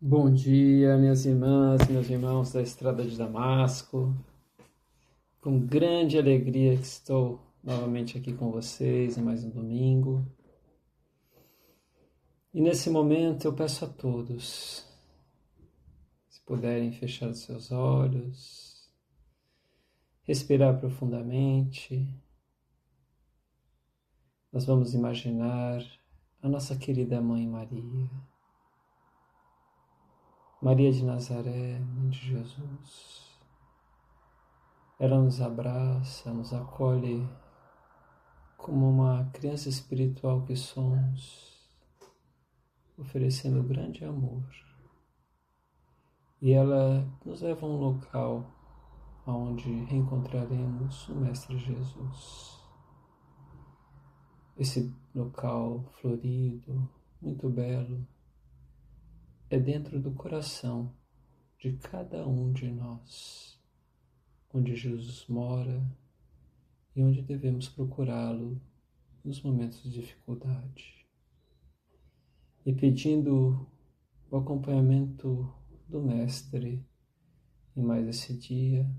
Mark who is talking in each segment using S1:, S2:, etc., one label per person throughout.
S1: Bom dia, minhas irmãs, meus irmãos da Estrada de Damasco. Com grande alegria que estou novamente aqui com vocês em mais um domingo. E nesse momento eu peço a todos, se puderem fechar os seus olhos, respirar profundamente. Nós vamos imaginar a nossa querida Mãe Maria. Maria de Nazaré, Mãe de Jesus. Ela nos abraça, nos acolhe como uma criança espiritual que somos, oferecendo grande amor. E ela nos leva a um local onde reencontraremos o Mestre Jesus. Esse local florido, muito belo, é dentro do coração de cada um de nós, onde Jesus mora e onde devemos procurá-lo nos momentos de dificuldade. E pedindo o acompanhamento do Mestre em mais esse dia,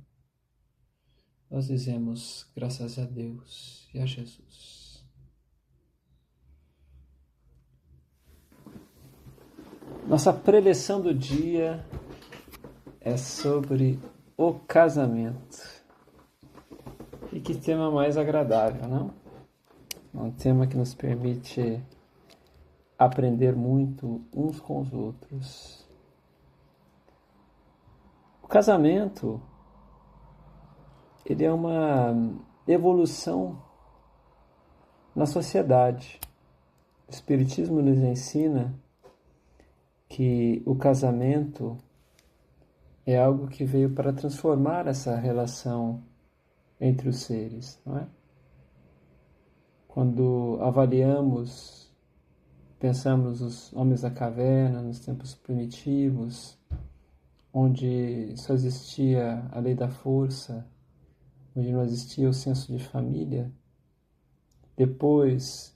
S1: nós dizemos graças a Deus e a Jesus. Nossa preleção do dia é sobre o casamento. E que tema mais agradável, não? Um tema que nos permite aprender muito uns com os outros. O casamento, ele é uma evolução na sociedade. O Espiritismo nos ensina que o casamento é algo que veio para transformar essa relação entre os seres, não é? Quando avaliamos, pensamos os homens da caverna, nos tempos primitivos, onde só existia a lei da força, onde não existia o senso de família. Depois,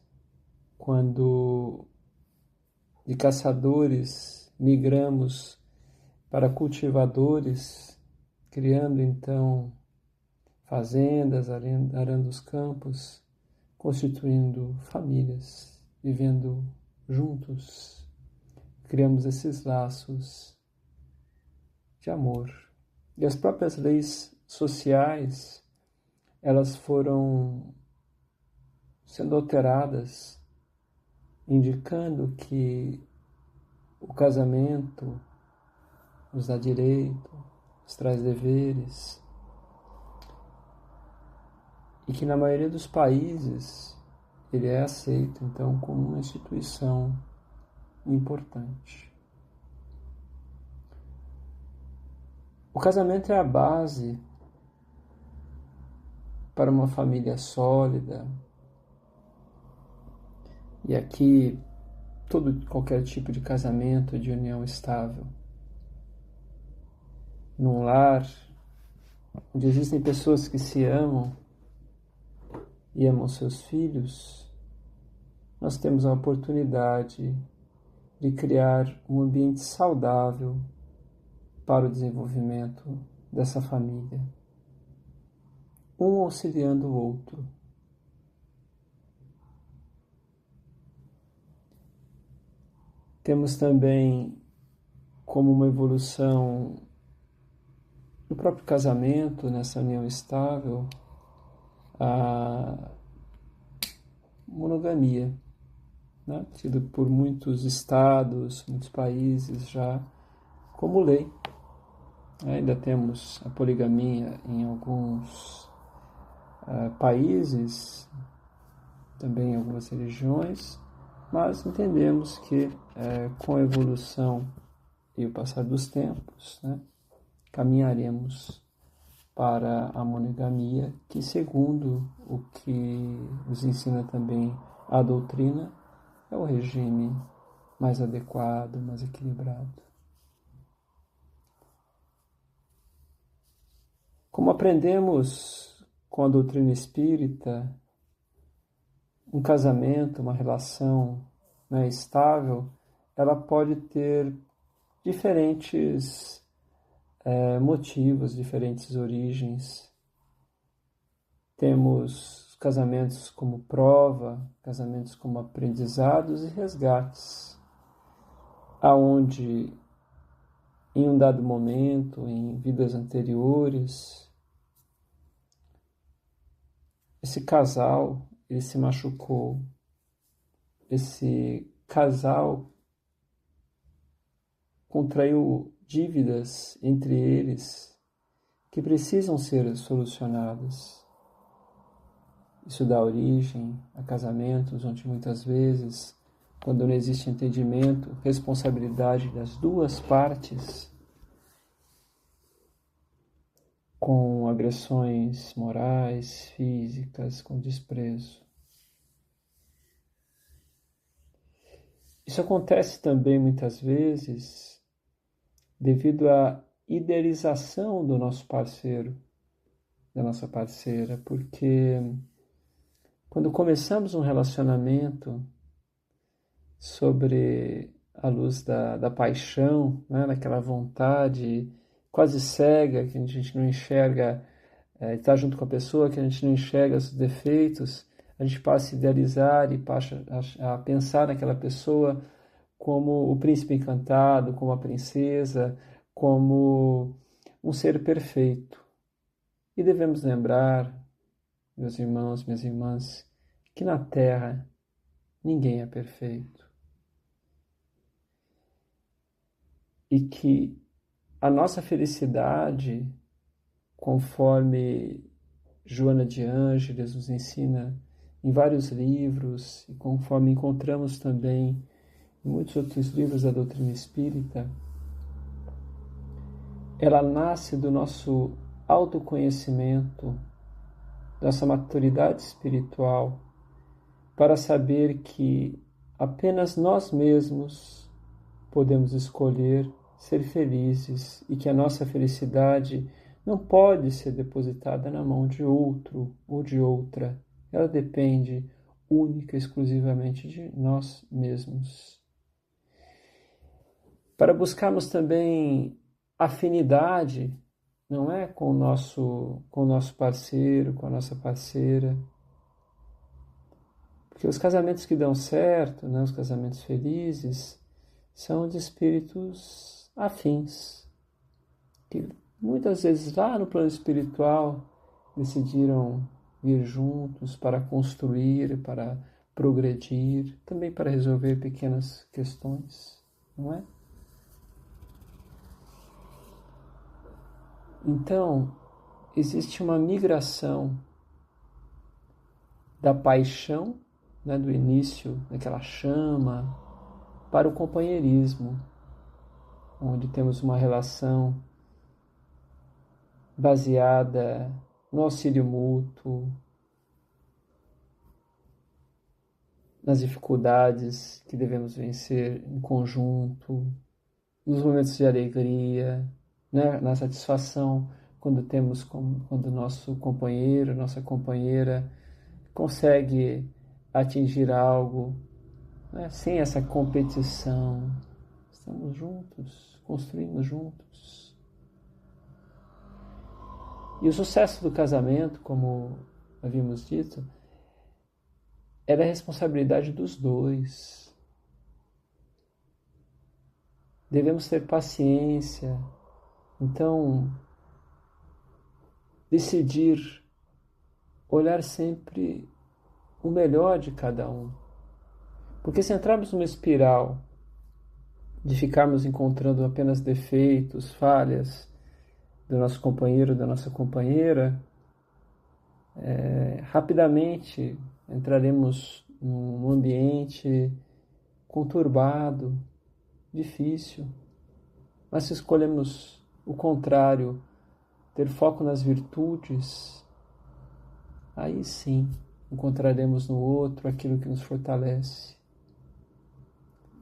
S1: quando de caçadores migramos para cultivadores, criando então fazendas, arando os campos, constituindo famílias, vivendo juntos. Criamos esses laços de amor. E as próprias leis sociais, elas foram sendo alteradas, indicando que o casamento nos dá direito, nos traz deveres, e que na maioria dos países ele é aceito, então, como uma instituição importante. O casamento é a base para uma família sólida, e aqui qualquer tipo de casamento, de união estável. Num lar onde existem pessoas que se amam e amam seus filhos, nós temos a oportunidade de criar um ambiente saudável para o desenvolvimento dessa família, um auxiliando o outro. Temos também como uma evolução do próprio casamento, nessa união estável, a monogamia, né? Tido por muitos estados, muitos países já como lei. Ainda temos a poligamia em alguns países, também em algumas religiões, mas entendemos que com a evolução e o passar dos tempos, né, caminharemos para a monogamia, que, segundo o que nos ensina também a doutrina, é o regime mais adequado, mais equilibrado. Como aprendemos com a doutrina espírita, um casamento, uma relação, né, estável, ela pode ter diferentes motivos, diferentes origens. Temos casamentos como prova, casamentos como aprendizados e resgates, aonde em um dado momento, em vidas anteriores, esse casal, ele se machucou, esse casal contraiu dívidas entre eles que precisam ser solucionadas. Isso dá origem a casamentos onde muitas vezes, quando não existe entendimento, responsabilidade das duas partes, com agressões morais, físicas, com desprezo. Isso acontece também muitas vezes devido à idealização do nosso parceiro, da nossa parceira, porque quando começamos um relacionamento sobre a luz da paixão, né, daquela vontade quase cega, que a gente não enxerga, estar junto com a pessoa, que a gente não enxerga os defeitos, a gente passa a idealizar e passa a pensar naquela pessoa como o príncipe encantado, como a princesa, como um ser perfeito. E devemos lembrar, meus irmãos, minhas irmãs, que na Terra ninguém é perfeito. E que a nossa felicidade, conforme Joana de Ângeles nos ensina em vários livros, e conforme encontramos também em muitos outros livros da doutrina espírita, ela nasce do nosso autoconhecimento, nossa maturidade espiritual, para saber que apenas nós mesmos podemos escolher ser felizes e que a nossa felicidade não pode ser depositada na mão de outro ou de outra. Ela depende única e exclusivamente de nós mesmos. Para buscarmos também afinidade, não é, com o nosso parceiro, com a nossa parceira. Porque os casamentos que dão certo, né, os casamentos felizes, são de espíritos afins, que muitas vezes lá no plano espiritual decidiram vir juntos para construir, para progredir, também para resolver pequenas questões, não é? Então, existe uma migração da paixão, né, do início, daquela chama, para o companheirismo, onde temos uma relação baseada no auxílio mútuo, nas dificuldades que devemos vencer em conjunto, nos momentos de alegria, né, na satisfação quando nosso companheiro, nossa companheira consegue atingir algo, né, sem essa competição. Estamos juntos, construímos juntos. E o sucesso do casamento, como havíamos dito, é da responsabilidade dos dois. Devemos ter paciência. Então, decidir olhar sempre o melhor de cada um. Porque se entrarmos numa espiral de ficarmos encontrando apenas defeitos, falhas do nosso companheiro, da nossa companheira, rapidamente entraremos num ambiente conturbado, difícil. Mas se escolhemos o contrário, ter foco nas virtudes, aí sim encontraremos no outro aquilo que nos fortalece.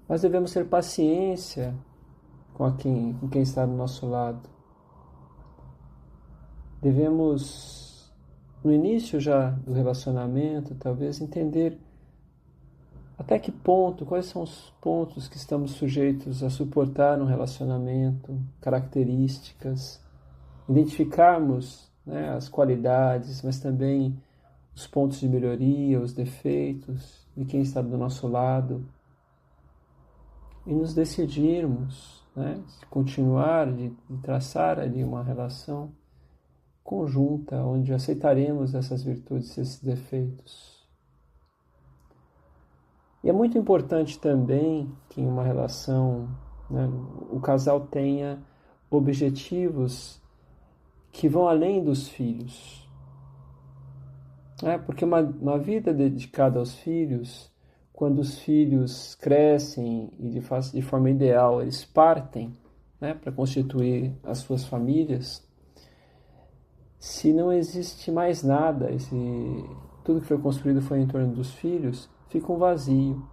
S1: Mas devemos ter paciência com quem está do nosso lado. Devemos, no início já do relacionamento, talvez entender Até que ponto, quais são os pontos que estamos sujeitos a suportar no relacionamento, características, identificarmos, né, as qualidades, mas também os pontos de melhoria, os defeitos de quem está do nosso lado, e nos decidirmos, né, de continuar, de traçar ali uma relação conjunta, onde aceitaremos essas virtudes, esses defeitos. E é muito importante também que em uma relação, né, o casal tenha objetivos que vão além dos filhos. Porque uma vida dedicada aos filhos, quando os filhos crescem e de forma ideal eles partem, né, para constituir as suas famílias, se não existe mais nada, tudo que foi construído foi em torno dos filhos, fica um vazio.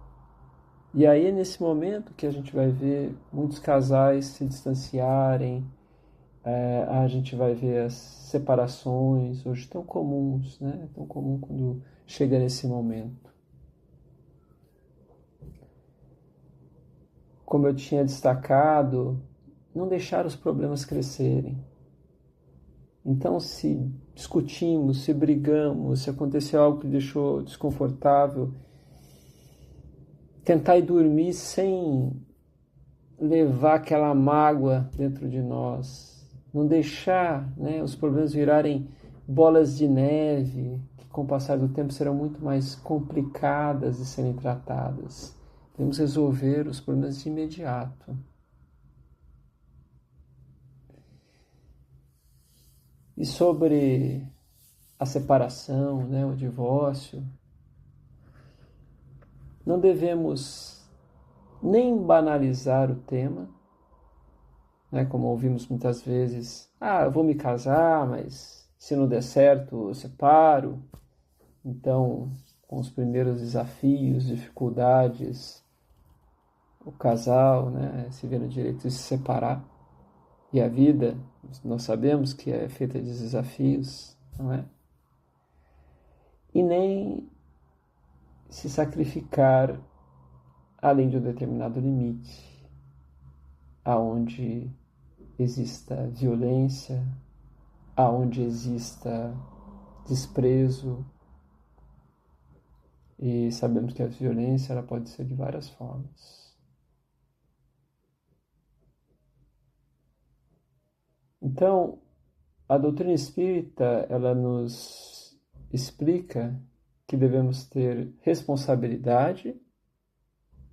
S1: E aí é nesse momento que a gente vai ver muitos casais se distanciarem, a gente vai ver as separações, hoje tão comuns, né? É tão comum quando chega nesse momento. Como eu tinha destacado, não deixar os problemas crescerem. Então, se discutimos, se brigamos, se aconteceu algo que deixou desconfortável, tentar ir dormir sem levar aquela mágoa dentro de nós, não deixar, né, os problemas virarem bolas de neve, que com o passar do tempo serão muito mais complicadas de serem tratadas. Devemos resolver os problemas de imediato. E sobre a separação, né, o divórcio, não devemos nem banalizar o tema, né, como ouvimos muitas vezes, eu vou me casar, mas se não der certo eu separo. Então, com os primeiros desafios, dificuldades, o casal, né, se vê no direito de se separar. E a vida, nós sabemos que é feita de desafios, não é? E nem se sacrificar além de um determinado limite, aonde exista violência, aonde exista desprezo. E sabemos que a violência ela pode ser de várias formas. Então, a doutrina espírita, ela nos explica que devemos ter responsabilidade,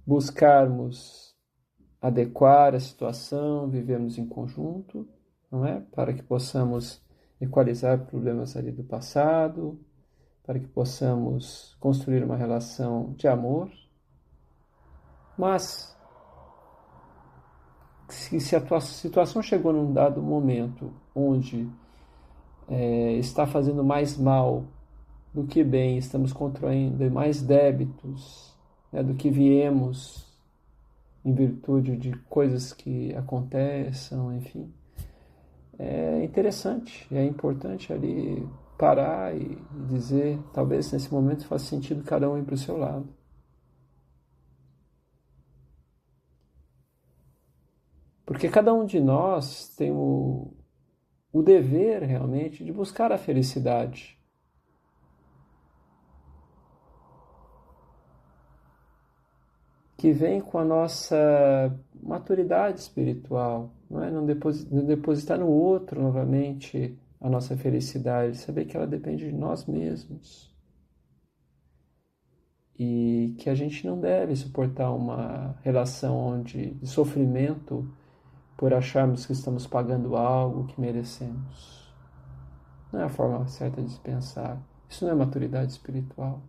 S1: buscarmos adequar a situação, vivermos em conjunto, não é? Para que possamos equalizar problemas ali do passado, para que possamos construir uma relação de amor. Mas, se a tua situação chegou num dado momento onde está fazendo mais mal do que bem, estamos contraindo mais débitos, né, do que viemos em virtude de coisas que aconteçam, enfim, é interessante, é importante ali parar e dizer, talvez nesse momento faça sentido cada um ir para o seu lado. Porque cada um de nós tem o dever realmente de buscar a felicidade. Que vem com a nossa maturidade espiritual, não é? Não depositar no outro novamente a nossa felicidade, saber que ela depende de nós mesmos. E que a gente não deve suportar uma relação de sofrimento por acharmos que estamos pagando algo que merecemos. Não é a forma certa de pensar. Isso não é maturidade espiritual.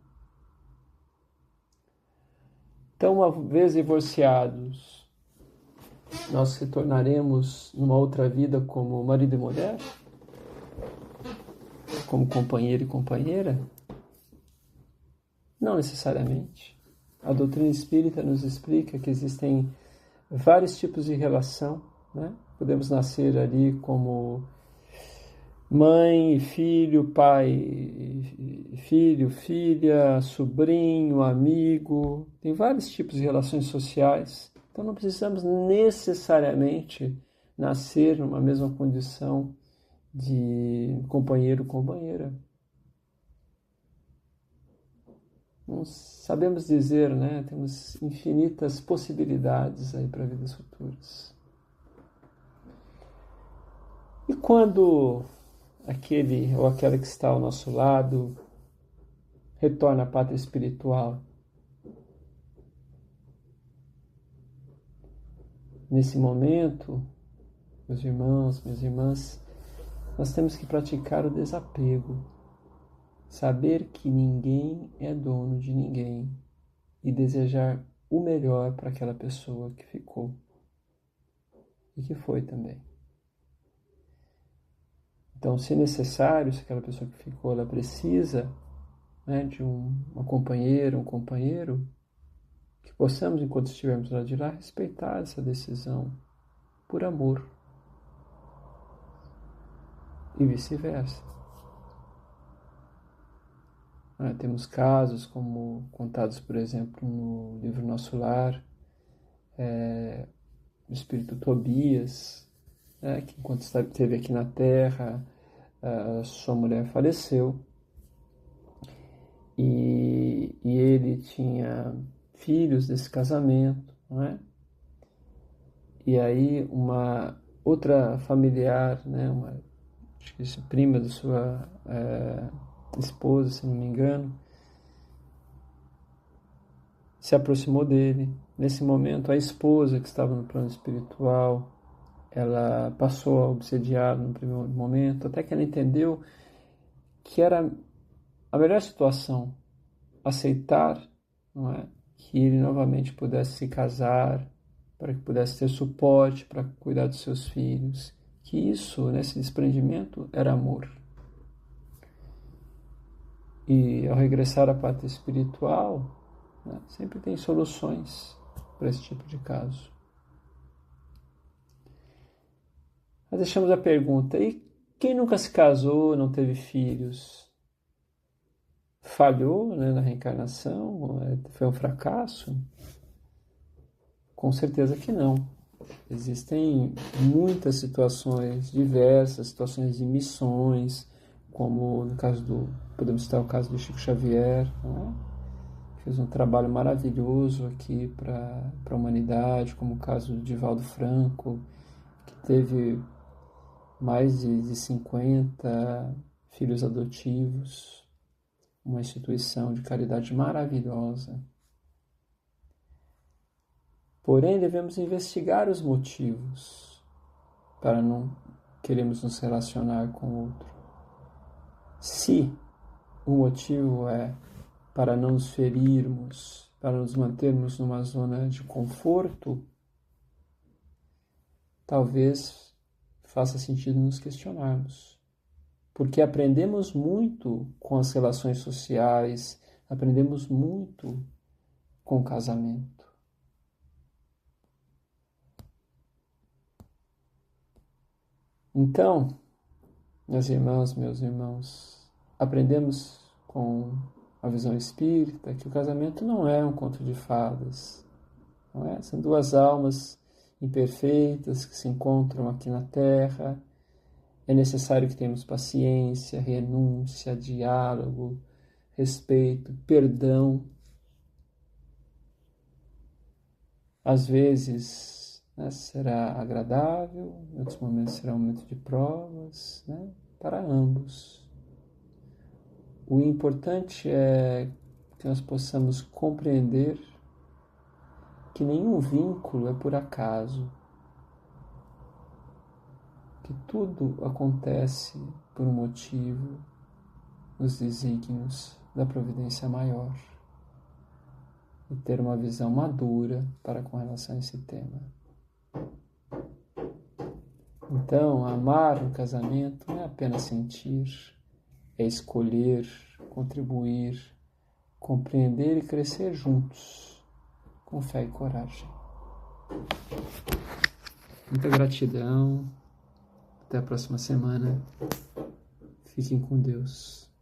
S1: Então, uma vez divorciados, nós se tornaremos numa outra vida como marido e mulher? Como companheiro e companheira? Não necessariamente. A doutrina espírita nos explica que existem vários tipos de relação, né? Podemos nascer ali como mãe e filho, pai e filho, filha, sobrinho, amigo. Tem vários tipos de relações sociais. Então não precisamos necessariamente nascer numa mesma condição de companheiro, companheira. Não sabemos dizer, né? Temos infinitas possibilidades aí para vidas futuras. E quando aquele ou aquela que está ao nosso lado retorna à pátria espiritual, nesse momento, meus irmãos, minhas irmãs, nós temos que praticar o desapego, saber que ninguém é dono de ninguém e desejar o melhor para aquela pessoa que ficou e que foi também. Então, se necessário, se aquela pessoa que ficou, ela precisa, né, de uma companheira, um companheiro, que possamos, enquanto estivermos lá de lá, respeitar essa decisão por amor e vice-versa. Temos casos como contados, por exemplo, no livro Nosso Lar, o espírito Tobias, que enquanto esteve aqui na Terra, sua mulher faleceu e ele tinha filhos desse casamento, não é? E aí uma outra familiar, né, acho que prima da sua esposa, se não me engano, se aproximou dele. Nesse momento, a esposa, que estava no plano espiritual, ela passou a obsediá-lo no primeiro momento, até que ela entendeu que era a melhor situação aceitar, não é, que ele novamente pudesse se casar, para que pudesse ter suporte para cuidar dos seus filhos, que isso, nesse desprendimento, era amor. E ao regressar à pátria espiritual, né, sempre tem soluções para esse tipo de caso. Mas deixamos a pergunta, e quem nunca se casou, não teve filhos, falhou, né, na reencarnação? Foi um fracasso? Com certeza que não. Existem muitas situações diversas, situações de missões, como no caso podemos citar o caso do Chico Xavier, né? Fez um trabalho maravilhoso aqui para a humanidade, como o caso do Divaldo Franco, que teve mais de 50 filhos adotivos, uma instituição de caridade maravilhosa. Porém, devemos investigar os motivos para não queremos nos relacionar com o outro. Se o motivo é para não nos ferirmos, para nos mantermos numa zona de conforto, talvez faça sentido nos questionarmos. Porque aprendemos muito com as relações sociais, aprendemos muito com o casamento. Então, minhas irmãs, meus irmãos, aprendemos com a visão espírita que o casamento não é um conto de fadas, não é? São duas almas imperfeitas que se encontram aqui na Terra. É necessário que tenhamos paciência, renúncia, diálogo, respeito, perdão. Às vezes, né, será agradável, em outros momentos será um momento de provas, né, para ambos. O importante é que nós possamos compreender que nenhum vínculo é por acaso, que tudo acontece por um motivo, nos desígnios da providência maior, e ter uma visão madura para com relação a esse tema. Então, amar no casamento não é apenas sentir, é escolher, contribuir, compreender e crescer juntos, com fé e coragem. Muita gratidão. Até a próxima semana. Fiquem com Deus.